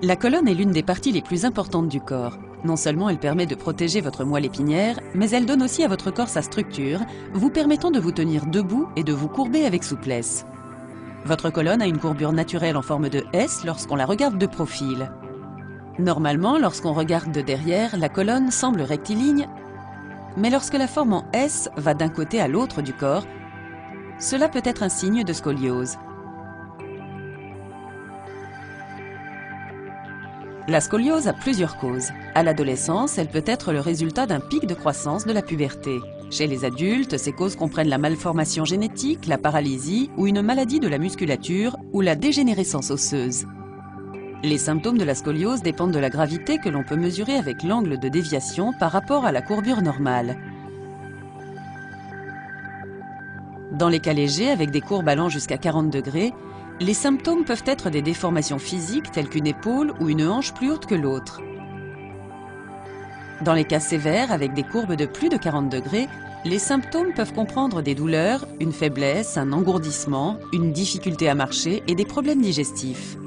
La colonne est l'une des parties les plus importantes du corps. Non seulement elle permet de protéger votre moelle épinière, mais elle donne aussi à votre corps sa structure, vous permettant de vous tenir debout et de vous courber avec souplesse. Votre colonne a une courbure naturelle en forme de S lorsqu'on la regarde de profil. Normalement, lorsqu'on regarde de derrière, la colonne semble rectiligne, mais lorsque la forme en S va d'un côté à l'autre du corps, cela peut être un signe de scoliose. La scoliose a plusieurs causes. À l'adolescence, elle peut être le résultat d'un pic de croissance de la puberté. Chez les adultes, ces causes comprennent la malformation génétique, la paralysie ou une maladie de la musculature ou la dégénérescence osseuse. Les symptômes de la scoliose dépendent de la gravité que l'on peut mesurer avec l'angle de déviation par rapport à la courbure normale. Dans les cas légers, avec des courbes allant jusqu'à 40 degrés, les symptômes peuvent être des déformations physiques telles qu'une épaule ou une hanche plus haute que l'autre. Dans les cas sévères, avec des courbes de plus de 40 degrés, les symptômes peuvent comprendre des douleurs, une faiblesse, un engourdissement, une difficulté à marcher et des problèmes digestifs.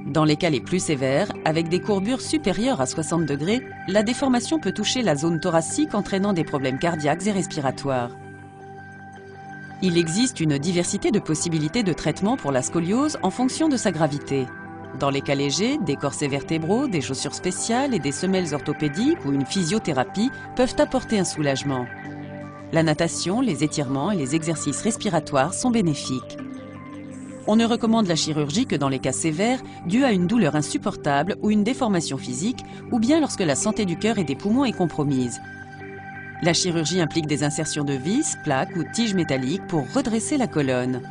Dans les cas les plus sévères, avec des courbures supérieures à 60 degrés, la déformation peut toucher la zone thoracique entraînant des problèmes cardiaques et respiratoires. Il existe une diversité de possibilités de traitement pour la scoliose en fonction de sa gravité. Dans les cas légers, des corsets vertébraux, des chaussures spéciales et des semelles orthopédiques ou une physiothérapie peuvent apporter un soulagement. La natation, les étirements et les exercices respiratoires sont bénéfiques. On ne recommande la chirurgie que dans les cas sévères, dus à une douleur insupportable ou une déformation physique, ou bien lorsque la santé du cœur et des poumons est compromise. La chirurgie implique des insertions de vis, plaques ou tiges métalliques pour redresser la colonne.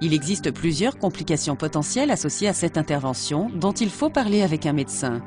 Il existe plusieurs complications potentielles associées à cette intervention dont il faut parler avec un médecin.